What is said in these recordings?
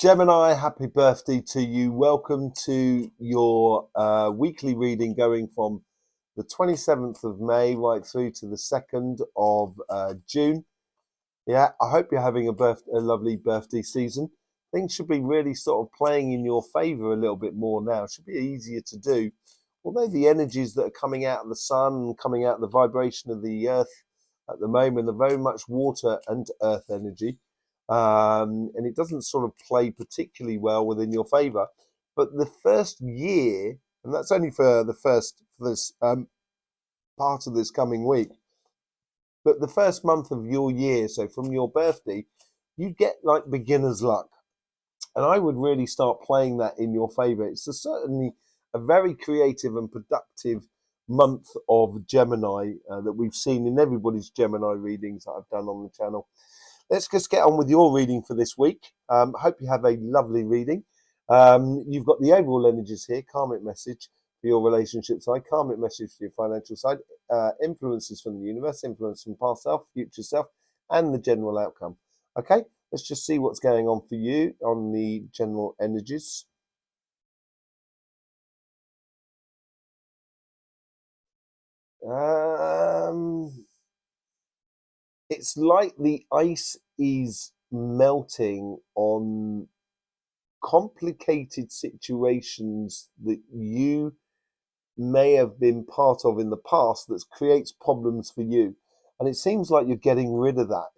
Gemini, happy birthday to you. Welcome to your weekly reading going from the 27th of May right through to the 2nd of June. Yeah, I hope you're having a lovely birthday season. Things should be really sort of playing in your favor a little bit more now. It should be easier to do. Although the energies that are coming out of the sun and coming out of the vibration of the earth at the moment are very much water and earth energy. And it doesn't sort of play particularly well within your favor. But the first year, and that's only for this part of this coming week, but the first month of your year, so from your birthday, you get like beginner's luck. And I would really start playing that in your favor. It's certainly a very creative and productive month of Gemini that we've seen in everybody's Gemini readings that I've done on the channel. Let's just get on with your reading for this week. Hope you have a lovely reading. You've got the overall energies here, karmic message for your relationship side, karmic message for your financial side, influences from the universe, influence from past self, future self, and the general outcome. Okay, let's just see what's going on for you on the general energies. It's like the ice is melting on complicated situations that you may have been part of in the past that creates problems for you. And it seems like you're getting rid of that.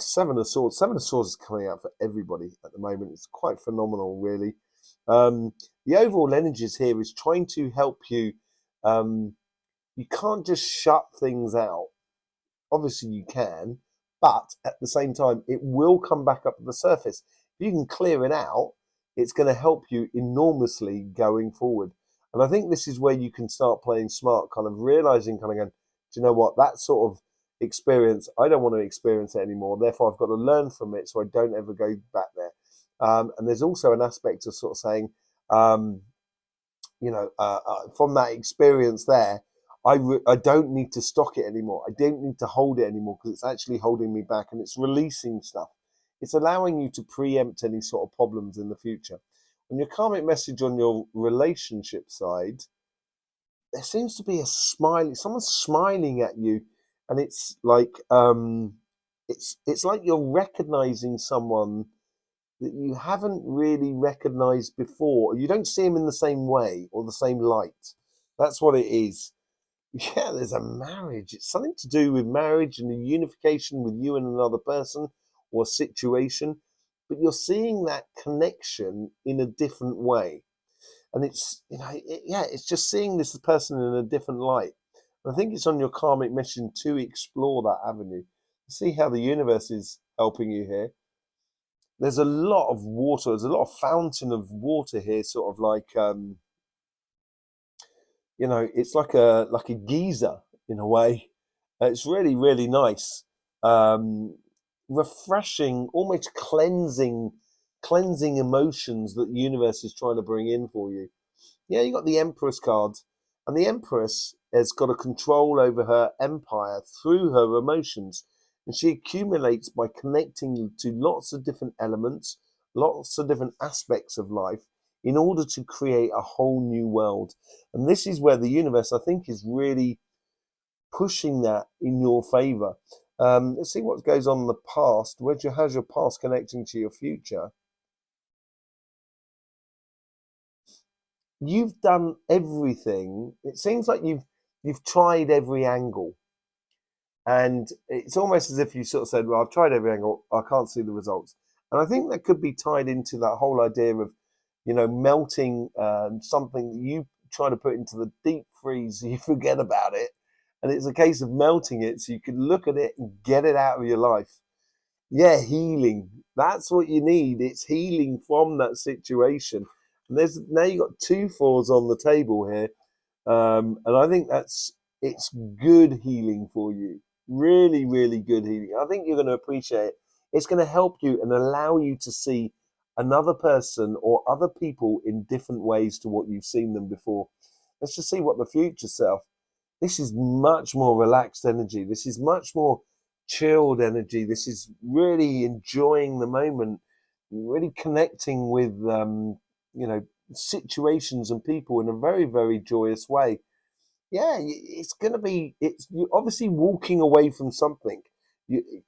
Seven of Swords. Seven of Swords is coming out for everybody at the moment. It's quite phenomenal, really. The overall energies here is trying to help you. You can't just shut things out. Obviously you can, but at the same time, it will come back up to the surface. If you can clear it out, it's going to help you enormously going forward. And I think this is where you can start playing smart, kind of realizing, kind of going, do you know what, that sort of experience, I don't want to experience it anymore. Therefore, I've got to learn from it so I don't ever go back there. And there's also an aspect of sort of saying, from that experience there, I don't need to stock it anymore. I don't need to hold it anymore because it's actually holding me back and it's releasing stuff. It's allowing you to preempt any sort of problems in the future. On your karmic message on your relationship side, there seems to be someone's smiling at you, and it's like it's like you're recognizing someone that you haven't really recognized before. You don't see them in the same way or the same light. That's what it is. Yeah, there's a marriage. It's something to do with marriage and the unification with you and another person or situation. But you're seeing that connection in a different way. And it's, it's just seeing this person in a different light. And I think it's on your karmic mission to explore that avenue. See how the universe is helping you here. There's a lot of water. There's a lot of fountain of water here, sort of like, it's like a geyser in a way. It's really, really nice, refreshing, almost cleansing emotions that the universe is trying to bring in for you. Yeah, you got the Empress card, and the Empress has got a control over her empire through her emotions, and she accumulates by connecting to lots of different elements, lots of different aspects of life, in order to create a whole new world. And this is where the universe, I think, is really pushing that in your favor. Let's see what goes on in the past. How's your past connecting to your future? You've done everything. It seems like you've tried every angle. And it's almost as if you sort of said, well, I've tried every angle, I can't see the results. And I think that could be tied into that whole idea of, melting something that you try to put into the deep freeze, so you forget about it. And it's a case of melting it so you can look at it and get it out of your life. Yeah, healing. That's what you need. It's healing from that situation. And now you've got 2 fours on the table here. And I think it's good healing for you. Really, really good healing. I think you're going to appreciate it. It's going to help you and allow you to see another person or other people in different ways to what you've seen them before. Let's just see what the future self. This is much more relaxed energy. This is much more chilled energy. This is really enjoying the moment. really connecting with situations and people in a very, very joyous way. Yeah, it's going to be, it's you're obviously walking away from something.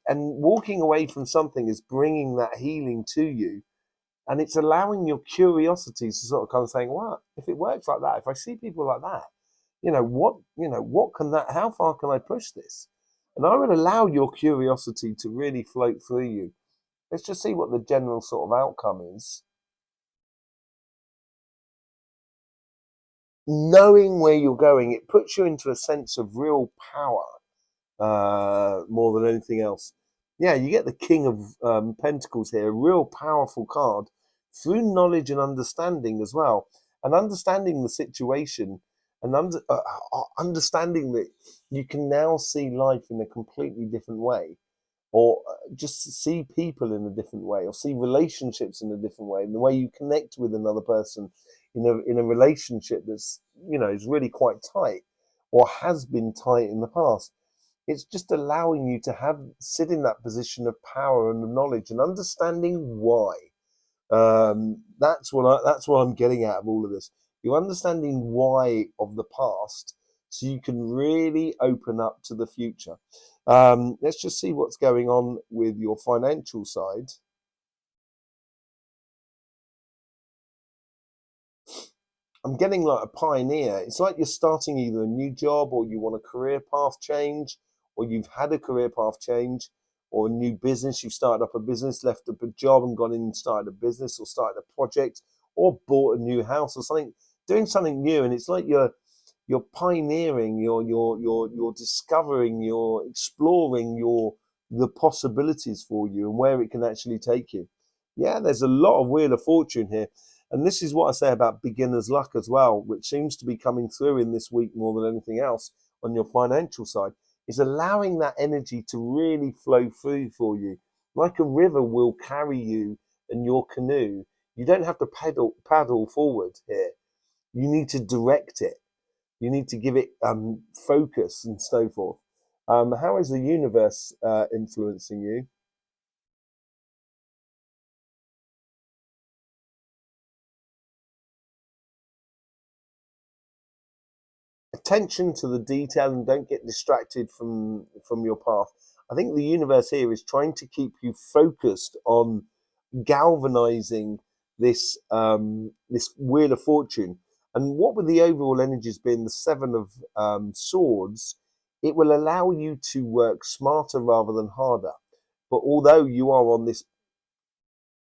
And walking away from something is bringing that healing to you. And it's allowing your curiosity to sort of kind of saying, well, if it works like that, if I see people like that, what can that, how far can I push this? And I would allow your curiosity to really float through you. Let's just see what the general sort of outcome is. Knowing where you're going, it puts you into a sense of real power more than anything else. Yeah, you get the King of Pentacles here, a real powerful card through knowledge and understanding as well, and understanding the situation and understanding that you can now see life in a completely different way, or just see people in a different way, or see relationships in a different way, and the way you connect with another person in a relationship that's is really quite tight or has been tight in the past. It's just allowing you to sit in that position of power and knowledge and understanding why. That's what I'm getting out of all of this. You're understanding why of the past, so you can really open up to the future. Let's just see what's going on with your financial side. I'm getting like a pioneer. It's like you're starting either a new job, or you want a career path change, or you've had a career path change, or a new business. You've started up a business, left up a job and gone in and started a business, or started a project, or bought a new house or something, doing something new. And it's like you're pioneering, you're discovering, you're exploring the possibilities for you and where it can actually take you. Yeah, there's a lot of Wheel of Fortune here. And this is what I say about beginner's luck as well, which seems to be coming through in this week more than anything else on your financial side, is allowing that energy to really flow through for you. Like a river will carry you and your canoe. You don't have to paddle forward here. You need to direct it. You need to give it focus and so forth. How is the universe influencing you? Attention to the detail, and don't get distracted from your path. I think the universe here is trying to keep you focused on galvanizing this Wheel of Fortune. And what with the overall energies being the Seven of Swords, it will allow you to work smarter rather than harder. But although you are on this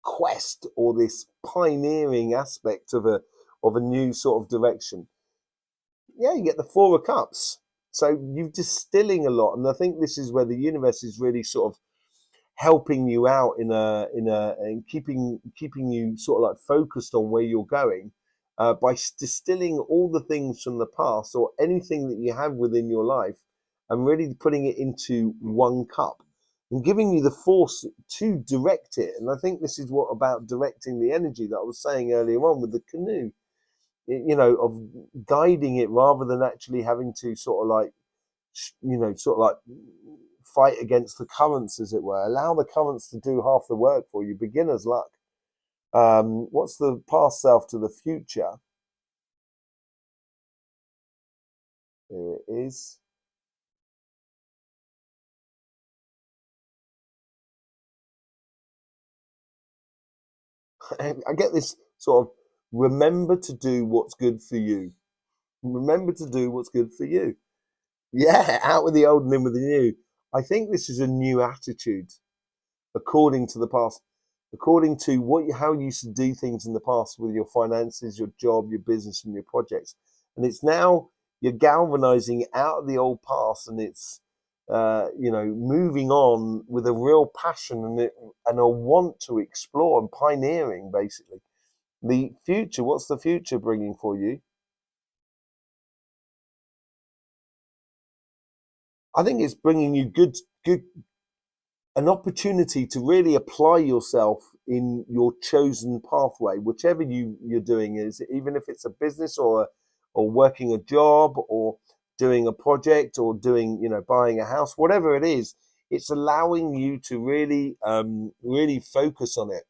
quest or this pioneering aspect of a new sort of direction, yeah, you get the Four of Cups. So you're distilling a lot, and I think this is where the universe is really sort of helping you out and keeping you sort of like focused on where you're going, by distilling all the things from the past or anything that you have within your life, and really putting it into one cup and giving you the force to direct it. And I think this is what about directing the energy that I was saying earlier on with the canoe, of guiding it rather than actually having to sort of like, sort of like fight against the currents, as it were. Allow the currents to do half the work for you. Beginner's luck. What's the past self to the future? Here it is. I get this sort of, remember to do what's good for you. Remember to do what's good for you. Yeah, out with the old and in with the new. I think this is a new attitude according to the past, according to how you used to do things in the past with your finances, your job, your business, and your projects. And it's now you're galvanizing out of the old past, and it's moving on with a real passion and a want to explore and pioneering, basically. The future, what's the future bringing for you? I think it's bringing you good an opportunity to really apply yourself in your chosen pathway, whichever you're doing is, even if it's a business or working a job or doing a project or doing, buying a house, whatever it is, it's allowing you to really focus on it.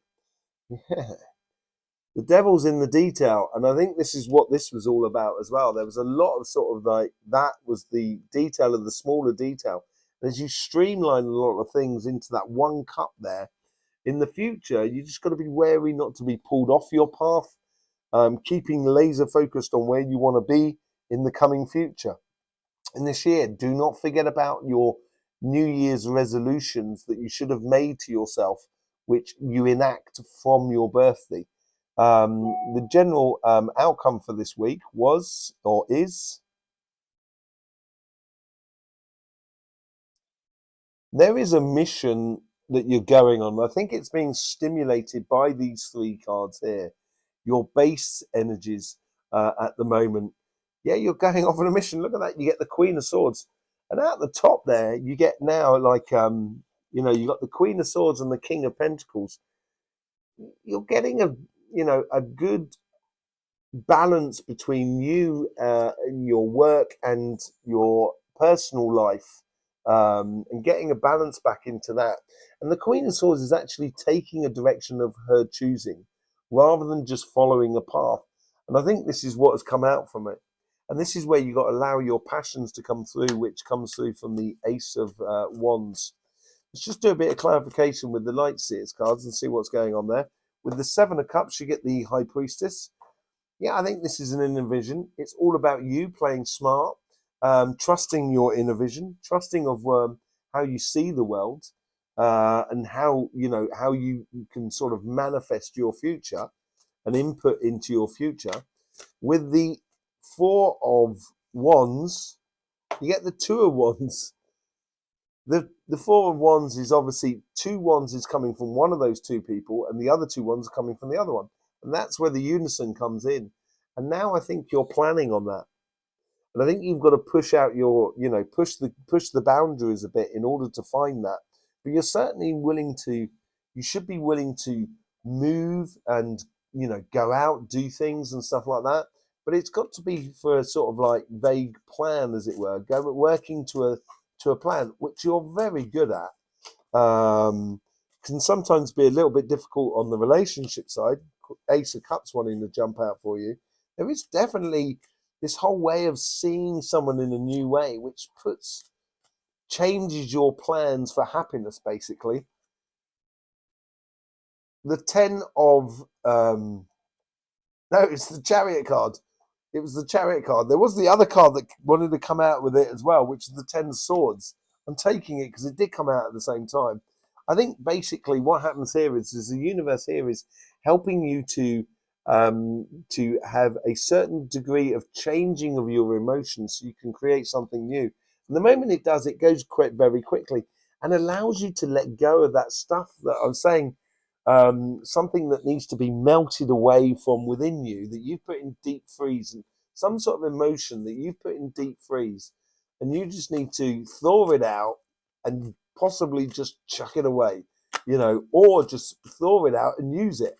Yeah. The devil's in the detail, and I think this is what this was all about as well. There was a lot of sort of like that was the detail of the smaller detail. And as you streamline a lot of things into that one cup there, in the future, you just got to be wary not to be pulled off your path, keeping laser focused on where you want to be in the coming future. And this year, do not forget about your New Year's resolutions that you should have made to yourself, which you enact from your birthday. The general outcome for this week was or is there is a mission that you're going on. I think it's being stimulated by these three cards here. Your base energies at the moment. Yeah, you're going off on a mission. Look at that. You get the Queen of Swords. And out the top there, you get now like, you got the Queen of Swords and the King of Pentacles. You're getting a good balance between you and your work and your personal life, and getting a balance back into that. And the Queen of Swords is actually taking a direction of her choosing rather than just following a path. And I think this is what has come out from it. And this is where you got to allow your passions to come through, which comes through from the Ace of Wands. Let's just do a bit of clarification with the Light Seers cards and see what's going on there. With the Seven of Cups, you get the High Priestess. Yeah, I think this is an inner vision. It's all about you playing smart, trusting your inner vision, trusting of how you see the world, and how you can sort of manifest your future and input into your future. With the Four of Wands, you get the Two of Wands. The Four of Wands is obviously two wands is coming from one of those two people, and the other two wands are coming from the other one, and that's where the unison comes in. And now I think you're planning on that, and I think you've got to push out your, push the boundaries a bit in order to find that. But you're certainly willing to. You should be willing to move and go out, do things and stuff like that. But it's got to be for a sort of like vague plan, as it were, working to a plan, which you're very good at. Can sometimes be a little bit difficult on the relationship side. Ace of Cups wanting to jump out for you. There is definitely this whole way of seeing someone in a new way, which changes your plans for happiness, basically. The Ten of no, it's the Chariot card. It was the Chariot card. There was the other card that wanted to come out with it as well, which is the Ten of Swords. I'm taking it because it did come out at the same time. I think basically what happens here is the universe here is helping you to have a certain degree of changing of your emotions so you can create something new. And the moment it does, it goes very quickly and allows you to let go of that stuff that I was saying, something that needs to be melted away from within you that you've put in deep freeze, and some sort of emotion that you've put in deep freeze, and you just need to thaw it out and possibly just chuck it away, or just thaw it out and use it,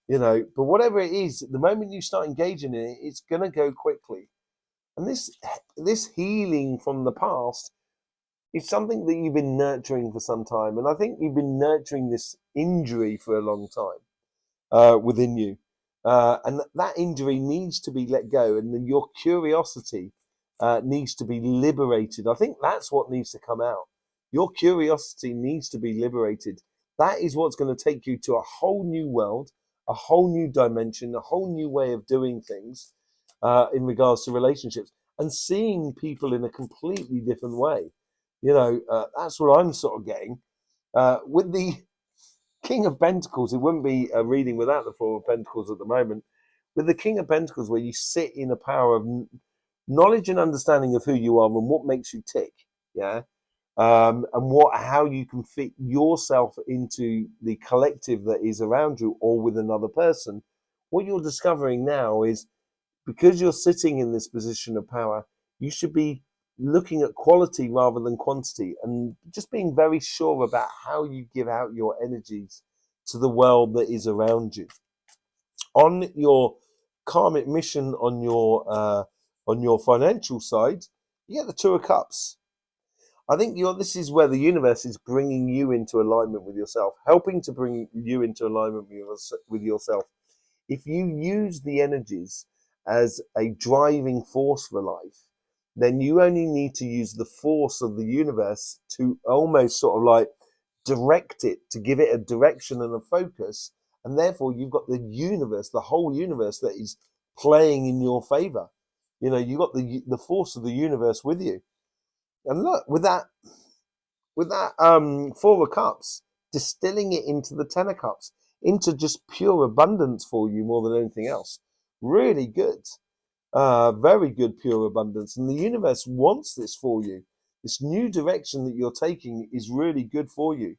but whatever it is, the moment you start engaging in it, it's going to go quickly. And this healing from the past is something that you've been nurturing for some time, and I think you've been nurturing this injury for a long time within you, and that injury needs to be let go, and your curiosity needs to be liberated. I think that's what needs to come out. Your curiosity needs to be liberated. That is what's going to take you to a whole new world, a whole new dimension, a whole new way of doing things in regards to relationships and seeing people in a completely different way. That's what I'm sort of getting. With the King of Pentacles, it wouldn't be a reading without the Four of Pentacles at the moment. With the King of Pentacles, where you sit in a power of knowledge and understanding of who you are and what makes you tick, yeah, and how you can fit yourself into the collective that is around you or with another person. What you're discovering now is, because you're sitting in this position of power, you should be looking at quality rather than quantity, and just being very sure about how you give out your energies to the world that is around you. On your karmic mission, on your financial side, you get the Two of Cups. I think this is where the universe is bringing you into alignment with yourself, helping to bring you into alignment with yourself. If you use the energies as a driving force for life, then you only need to use the force of the universe to almost sort of like direct it, to give it a direction and a focus. And therefore, you've got the universe, the whole universe that is playing in your favor. You've got the force of the universe with you. And look, with that 4 of Cups, distilling it into the 10 of Cups, into just pure abundance for you more than anything else. Really good. Very good pure abundance. And the universe wants this for you. This new direction that you're taking is really good for you.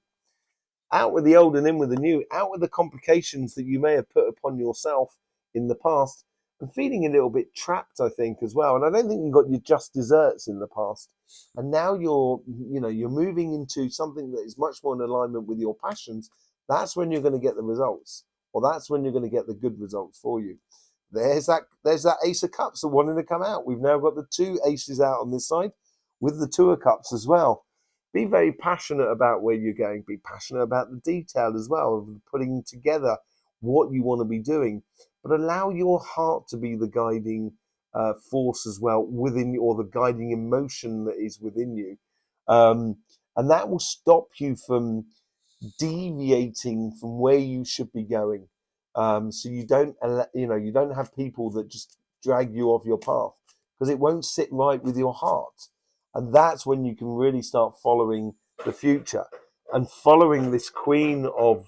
Out with the old and in with the new. Out with the complications that you may have put upon yourself in the past. And feeling a little bit trapped, I think, as well. And I don't think you got your just desserts in the past. And now you're moving into something that is much more in alignment with your passions. That's when you're going to get the results, or that's when you're going to get the good results for you. There's that Ace of Cups that wanted to come out. We've now got the 2 aces out on this side with the 2 of Cups as well. Be very passionate about where you're going. Be passionate about the detail as well, of putting together what you want to be doing. But allow your heart to be the guiding force as well within you, or the guiding emotion that is within you. And that will stop you from deviating from where you should be going. So you don't have people that just drag you off your path, because it won't sit right with your heart. And that's when you can really start following the future and following this Queen of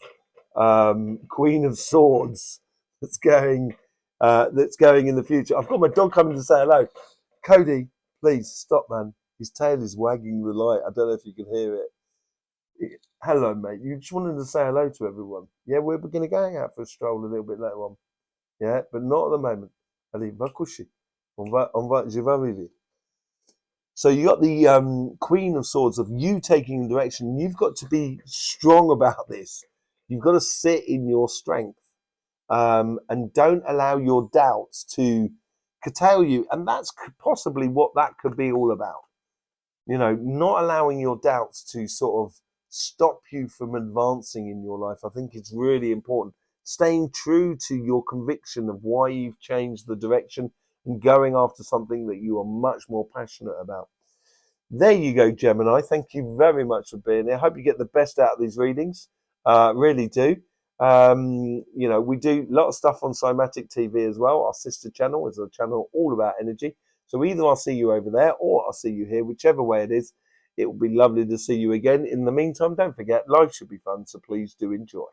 Swords that's going in the future. I've got my dog coming to say hello. Cody, please stop, man. His tail is wagging the light. I don't know if you can hear it. Hello, mate. You just wanted to say hello to everyone. Yeah, we're going to go out for a stroll a little bit later on. Yeah, but not at the moment. Allez, va coucher. Je vais arriver. So you got the Queen of Swords, of you taking direction. You've got to be strong about this. You've got to sit in your strength, and don't allow your doubts to curtail you. And that's possibly what that could be all about. Not allowing your doubts to sort of stop you from advancing in your life. I think it's really important. Staying true to your conviction of why you've changed the direction and going after something that you are much more passionate about. There you go, Gemini. Thank you very much for being here. I hope you get the best out of these readings. Really do. We do a lot of stuff on Cymatic TV as well. Our sister channel is a channel all about energy. So either I'll see you over there or I'll see you here, whichever way it is. It will be lovely to see you again. In the meantime, don't forget, life should be fun, so please do enjoy.